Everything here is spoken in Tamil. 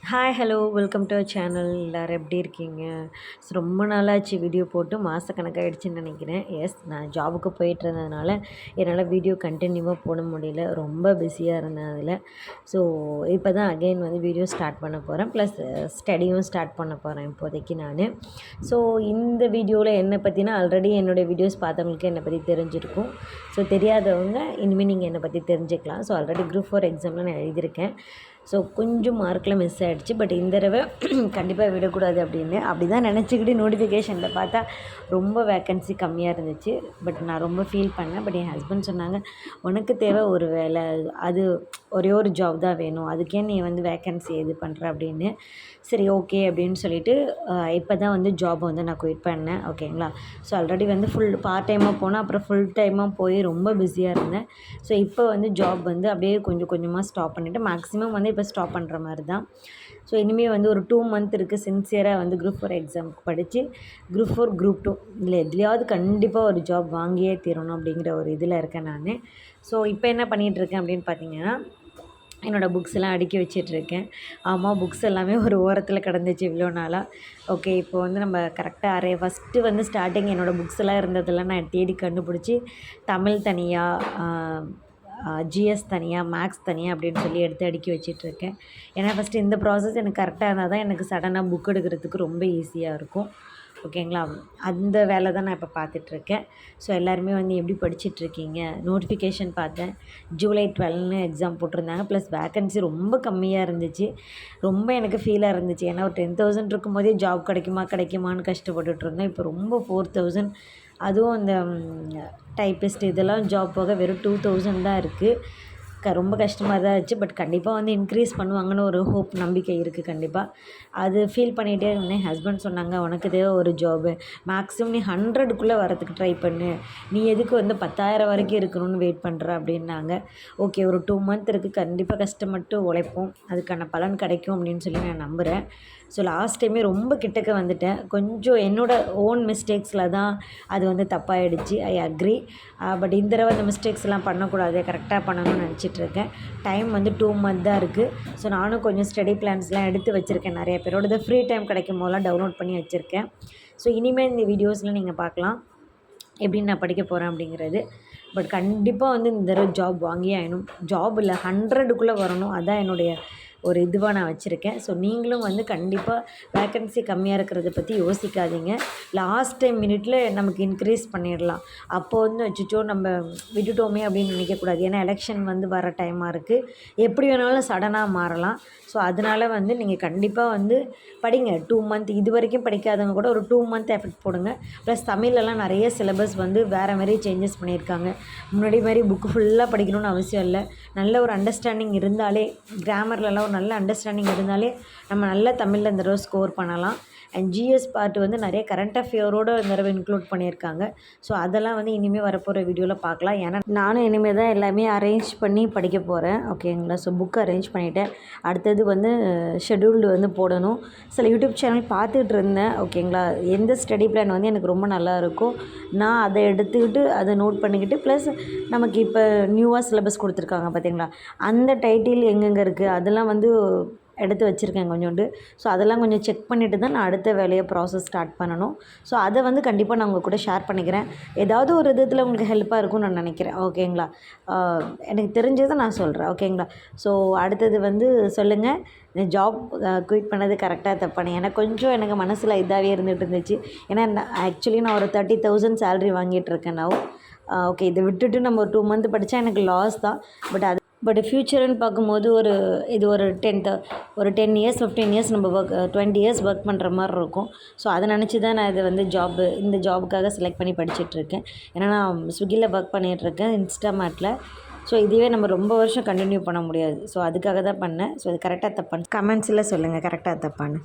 Hi hello welcome to our channel. எல்லோரும் எப்படி இருக்கீங்க? ரொம்ப நாளாச்சு வீடியோ போட்டு மாதக்கணக்காகிடுச்சின்னு நினைக்கிறேன். எஸ், நான் ஜாபுக்கு போயிட்டு இருந்ததுனால என்னால் வீடியோ கண்டினியூவாக போட முடியல. ரொம்ப பிஸியாக இருந்தேன் அதில். ஸோ இப்போ தான் அகெயின் வந்து வீடியோ ஸ்டார்ட் பண்ண போகிறேன். ப்ளஸ் ஸ்டடியும் ஸ்டார்ட் பண்ண போகிறேன் இப்போதைக்கு நான். ஸோ இந்த வீடியோவில் என்னை பற்றினா ஆல்ரெடி என்னுடைய வீடியோஸ் பார்த்தவங்களுக்கு என்னை பற்றி தெரிஞ்சிருக்கும். ஸோ தெரியாதவங்க இனிமேல் நீங்கள் என்னை பற்றி தெரிஞ்சுக்கலாம். ஸோ ஆல்ரெடி குரூப் 4 எக்ஸாமில் நான் எழுதியிருக்கேன். ஸோ கொஞ்சம் மார்க்கில் மிஸ் ஆகிடுச்சு. பட் இந்த தடவை கண்டிப்பாக விடக்கூடாது அப்படின்னு அப்படி தான் நினச்சிக்கிட்டு நோட்டிஃபிகேஷனில் பார்த்தா ரொம்ப வேக்கன்சி கம்மியாக இருந்துச்சு. பட் நான் ரொம்ப ஃபீல் பண்ணேன். பட் என் ஹஸ்பண்ட் சொன்னாங்க, உனக்கு தேவை ஒரு வேலை, அது ஒரே ஒரு ஜாப் தான் வேணும், அதுக்கே நீ வந்து வேக்கன்சி இது பண்ணுற அப்படின்னு. சரி ஓகே அப்படின்னு சொல்லிவிட்டு இப்போ தான் வந்து ஜாப் வந்து நான் குயிட் பண்ணேன். ஓகேங்களா? ஸோ ஆல்ரெடி வந்து ஃபுல் பார்ட் டைமாக போனேன், அப்புறம் ஃபுல் டைமாக போய் ரொம்ப பிஸியாக இருந்தேன். ஸோ இப்போ வந்து ஜாப் வந்து அப்படியே கொஞ்சம் கொஞ்சமாக ஸ்டாப் பண்ணிவிட்டு மேக்ஸிமம் வந்து இப்போ ஸ்டாப் பண்ணுற மாதிரி தான். ஸோ இனிமேல் வந்து ஒரு 2 மந்த் இருக்குது சின்சியராக வந்து குரூப் 4 எக்ஸாமுக்கு படித்து குரூப் 4 குரூப் 2 இல்லை எதுலையாவது கண்டிப்பாக ஒரு ஜாப் வாங்கியே தீரணும் அப்படிங்கிற ஒரு இதில் இருக்கேன் நான். ஸோ இப்போ என்ன பண்ணிகிட்ருக்கேன் அப்படின்னு பார்த்தீங்கன்னா, என்னோடய புக்ஸ் எல்லாம் அடுக்கி வச்சிட்ருக்கேன். ஆமாம், புக்ஸ் எல்லாமே ஒரு ஓரத்தில் கிடந்துச்சு இவ்வளோ நாளாக. ஓகே, இப்போ வந்து நம்ம கரெக்டாக ஃபஸ்ட்டு வந்து ஸ்டார்டிங் என்னோடய புக்ஸ் எல்லாம் இருந்ததெல்லாம் நான் தேடி கண்டுபிடிச்சி தமிழ் தனியாக, ஜிஎஸ் தனியாக, மேக்ஸ் தனியாக அப்படின்னு சொல்லி எடுத்து அடுக்கி வச்சிட்ருக்கேன். ஏன்னா ஃபஸ்ட்டு இந்த ப்ராசஸ் எனக்கு கரெக்டாக இருந்தால் தான் எனக்கு சடனாக புக் எடுக்கிறதுக்கு ரொம்ப ஈஸியாக இருக்கும். ஓகேங்களா? அந்த வேலை தான் நான் இப்போ பார்த்துட்ருக்கேன். ஸோ எல்லாருமே வந்து எப்படி படிச்சிட்ருக்கீங்க? நோட்டிஃபிகேஷன் பார்த்தேன், ஜூலை 12ன்னு எக்ஸாம் போட்டிருந்தாங்க. ப்ளஸ் வேக்கன்சி ரொம்ப கம்மியாக இருந்துச்சு. ரொம்ப எனக்கு ஃபீலாக இருந்துச்சு. ஏன்னா ஒரு 10,000 இருக்கும்போதே ஜாப் கிடைக்குமான்னு கஷ்டப்பட்டுட்ருந்தேன். இப்போ ரொம்ப 4,000, அதுவும் இந்த டைப்பிஸ்ட் இதெல்லாம் ஜாப் போக வெறும் 2,000 தான் இருக்குது. ரொம்ப கஷ்டமாக தான் இருந்துச்சு. பட் கண்டிப்பாக வந்து இன்க்ரீஸ் பண்ணுவாங்கன்னு ஒரு ஹோப், நம்பிக்கை இருக்குது கண்டிப்பாக. அது ஃபீல் பண்ணிகிட்டே இருந்தேன். ஹஸ்பண்ட் சொன்னாங்க, உனக்கு தேவை ஒரு ஜாபு, மேக்ஸிமம் நீ 100க்குள்ளே வரத்துக்கு ட்ரை பண்ணு, நீ எதுக்கு வந்து 10,000 வரைக்கும் இருக்கணும்னு வெயிட் பண்ணுற அப்படின்னாங்க. ஓகே, ஒரு 2 மந்த் இருக்குது, கண்டிப்பாக கஷ்டப்பட்டு உழைப்போம், அதுக்கான பலன் கிடைக்கும் அப்படின்னு சொல்லி நான் நம்புகிறேன். ஸோ லாஸ்ட் டைமே ரொம்ப கிட்டக்க வந்துட்டேன். கொஞ்சம் என்னோடய ஓன் மிஸ்டேக்ஸில் தான் அது வந்து தப்பாகிடுச்சு. I agree. பட் இந்த தடவை அந்த மிஸ்டேக்ஸ்லாம் பண்ணக்கூடாது, கரெக்டாக பண்ணணும்னு நினச்சிட்ருக்கேன். டைம் வந்து 2 மந்த் தான் இருக்குது. ஸோ நானும் கொஞ்சம் ஸ்டடி பிளான்ஸ்லாம் எடுத்து வச்சுருக்கேன். நிறைய பேரோடது ஃப்ரீ டைம் கிடைக்கும் போதெல்லாம் டவுன்லோட் பண்ணி வச்சுருக்கேன். ஸோ இனிமேல் இந்த வீடியோஸில் நீங்கள் பார்க்கலாம் எப்படி நான் படிக்க போகிறேன் அப்படிங்கிறது. பட் கண்டிப்பாக வந்து இந்த தடவை ஜாப் வாங்கியே ஆகணும். ஜாப் இல்லை, 100க்குள்ளே வரணும், அதுதான் என்னுடைய ஒரு இதுவாக நான் வச்சுருக்கேன். ஸோ நீங்களும் வந்து கண்டிப்பாக வேக்கன்சி கம்மியாக இருக்கிறத பற்றி யோசிக்காதீங்க. லாஸ்ட் டைம் மினிட்ல நமக்கு இன்க்ரீஸ் பண்ணிடலாம். அப்போது வந்து வச்சுட்டோ நம்ம விட்டுட்டோமே அப்படின்னு நினைக்கக்கூடாது. ஏன்னா எலெக்ஷன் வந்து வர டைமாக இருக்குது, எப்படி வேணாலும் சடனாக மாறலாம். ஸோ அதனால் வந்து நீங்கள் கண்டிப்பாக வந்து படிங்க. 2 மந்த் இது வரைக்கும் படிக்காதவங்க கூட ஒரு 2 மந்த் எஃபெக்ட் போடுங்க. ப்ளஸ் தமிழ்லலாம் நிறைய சிலபஸ் வந்து வேறு மாதிரி சேஞ்சஸ் பண்ணியிருக்காங்க. முன்னாடி மாதிரி புக்கு ஃபுல்லாக படிக்கணும்னு அவசியம் இல்லை. நல்ல ஒரு அண்டர்ஸ்டாண்டிங் இருந்தாலே, கிராமர்லலாம் ஒரு நல்ல அண்டர்ஸ்டாண்டிங் இருந்தாலே நம்ம நல்ல தமிழில் இந்த தடவை ஸ்கோர் பண்ணலாம். அண்ட் ஜிஎஸ் பார்ட் வந்து நிறைய கரண்ட் அஃபேரோடு இந்த தடவை இன்க்ளூட் பண்ணியிருக்காங்க. ஸோ அதெல்லாம் வந்து இனிமேல் வரப்போகிற வீடியோவில் பார்க்கலாம். ஏன்னா நானும் இனிமேல் தான் எல்லாமே அரேஞ்ச் பண்ணி படிக்க போகிறேன். ஓகேங்களா? ஸோ புக் அரேஞ்ச் பண்ணிவிட்டேன். அடுத்தது வந்து ஷெட்யூல்டு வந்து போடணும். சில யூடியூப் சேனல் பார்த்துட்டு இருந்தேன். ஓகேங்களா? எந்த ஸ்டடி பிளான் வந்து எனக்கு ரொம்ப நல்லா இருக்கும், நான் அதை எடுத்துக்கிட்டு அதை நோட் பண்ணிக்கிட்டு, ப்ளஸ் நமக்கு இப்போ நியூவாக சிலபஸ் கொடுத்துருக்காங்க பார்த்தீங்களா, அந்த டைட்டில் எங்கெங்கே இருக்குது அதெல்லாம் வந்து எடுத்து வச்சுருக்கேன் கொஞ்சோண்டு. ஸோ அதெல்லாம் கொஞ்சம் செக் பண்ணிவிட்டு தான் நான் அடுத்த வேலையை ப்ராசஸ் ஸ்டார்ட் பண்ணணும். ஸோ அதை வந்து கண்டிப்பாக நான் உங்கள் கூட ஷேர் பண்ணிக்கிறேன். ஏதாவது ஒரு விதத்தில் உங்களுக்கு ஹெல்ப்பாக இருக்கும்னு நான் நினைக்கிறேன். ஓகேங்களா? எனக்கு தெரிஞ்சதை நான் சொல்கிறேன். ஓகேங்களா? ஸோ அடுத்தது வந்து சொல்லுங்கள், இந்த ஜாப் குயிட் பண்ணது கரெக்டாக தப்பானு. எனக்கு கொஞ்சம் எனக்கு மனசில் இதாகவே இருந்துகிட்டு இருந்துச்சு. ஏன்னா ஆக்சுவலி நான் ஒரு 30,000 சேலரி வாங்கிட்டுருக்கேன் நான். ஓகே, இதை விட்டுட்டு நம்ம ஒரு 2 மந்த் படித்தா எனக்கு லாஸ் தான். பட் ஃப்யூச்சர்னு பார்க்கும்போது இது ஒரு 10 இயர்ஸ் 15 இயர்ஸ் நம்ம 20 இயர்ஸ் ஒர்க் பண்ணுற மாதிரி இருக்கும். ஸோ அதை நினச்சி தான் நான் இதை வந்து இந்த ஜாபுக்காக செலக்ட் பண்ணி படிச்சுட்ருக்கேன். ஏன்னா நான் ஸ்விக்கியில் ஒர்க் பண்ணிகிட்ருக்கேன், இன்ஸ்டாமார்ட்டில். ஸோ இதுவே நம்ம ரொம்ப வருஷம் கண்டினியூ பண்ண முடியாது. ஸோ அதுக்காக தான் பண்ணேன். ஸோ அது கரெக்டாக தப்பான்னு கமெண்ட்ஸில் சொல்லுங்கள், கரெக்டாக தப்பான்னு.